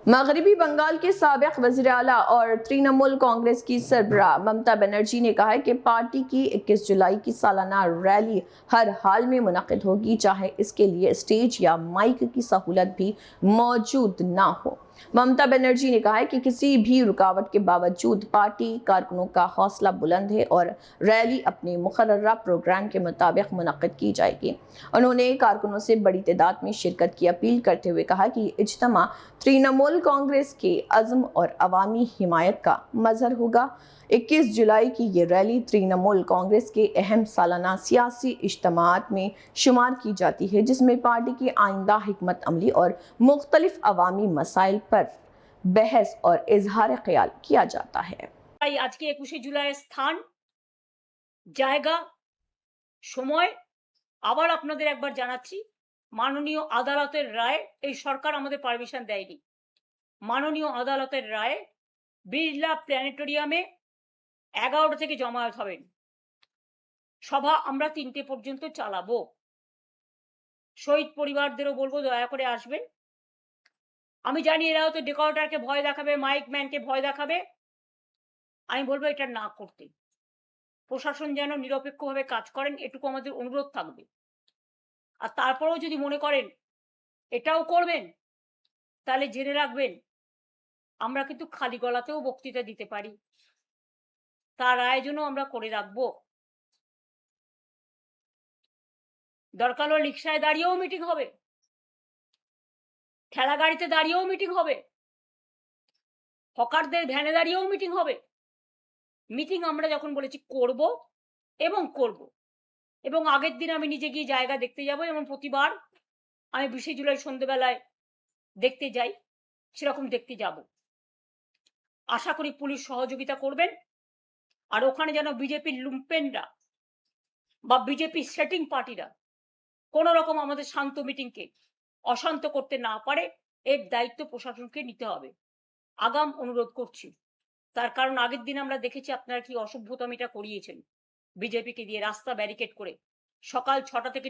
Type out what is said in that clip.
मगरबी बंगाल के साबिक वज़ीर आला और तृणमूल कांग्रेस की सरबराह ममता बनर्जी ने कहा है कि पार्टी की 21 जुलाई की सालाना रैली हर हाल में मुनक़िद होगी, चाहे इसके लिए स्टेज या माइक की सहूलत भी मौजूद ना हो। ममता बनर्जी ने कहा है कि किसी भी रुकावट के बावजूद पार्टी कारकुनों का हौसला बुलंद है और रैली अपने मुकर्ररा प्रोग्राम के मुताबिक मुनक़िद की जाएगी। उन्होंने कारकुनों से बड़ी तादाद में शिरकत की अपील करते हुए कहा कि इज्तिमा तृणमूल कांग्रेस के अज़्म और अवामी हिमायत का मज़हर होगा। 21 जुलाई की ये रैली तृणमूल कांग्रेस के अहम सालाना सियासी इज्तिमात में शुमार की जाती है, जिसमें पार्टी की आइंदा हिकमत अमली और मुख्तलिफ अवामी मसाइल पर बहस और इजहार ख्याल किया जाता है। आज के 21 जुलाई स्थान জায়গা সময় আবার আপনাদের একবার জানাচ্ছি, মাননীয় আদালতের রায়, এই সরকার আমাদের পারমিশন দেয়নি। মাননীয় আদালতের রায় বিড়লা প্ল্যানেটোরিয়ামে 11টা থেকে জমায়েত হবেন। সভা আমরা 3টে পর্যন্ত চালাবো। শহীদ পরিবারদেরও বলবো দয়া করে আসবেন। আমি জানি এরা হয়তো ডেকোরেটরকে ভয় দেখাবে, মাইক ম্যানকে ভয় দেখাবে। আমি বলবো এটা না করতে। প্রশাসন যেন নিরপেক্ষভাবে কাজ করেন, এটুকু আমাদের অনুরোধ থাকবে। আর তারপরেও যদি মনে করেন এটাও করবেন, তাহলে জেনে রাখবেন আমরা কিন্তু খালি গলাতেও বক্তৃতা দিতে পারি। তার আয়োজনও আমরা করে রাখবো। দরকার হলে রিকশায় দাঁড়িয়েও মিটিং হবে, ঠেলা গাড়িতে দাঁড়িয়েও মিটিং হবে, হকারদের ভ্যানে দাঁড়িয়েও মিটিং হবে। মিটিং আমরা যখন বলেছি করব এবং করব, এবং আগের দিন আমি নিজে গিয়ে জায়গা দেখতে যাব, এবং প্রতিবার আমি 20 জুলাই সন্ধ্যেবেলায় দেখতে যাই, সেরকম দেখতে যাব। আশা করি পুলিশ সহযোগিতা করবেন। আর ওখানে যেন বিজেপির লুম্পেনরা বা বিজেপি সেটিং পার্টিরা কোনো রকম আমাদের শান্ত মিটিংকে অশান্ত করতে না পারে, এর দায়িত্ব প্রশাসনকে নিতে হবে। আগাম অনুরোধ করছি। তার কারণ আগের দিন আমরা দেখেছি আপনারা কি অসভ্যতামিটা করিয়েছেন বিজেপিকে দিয়ে, রাস্তা ব্যারিকেড করে সকাল 6টা থেকে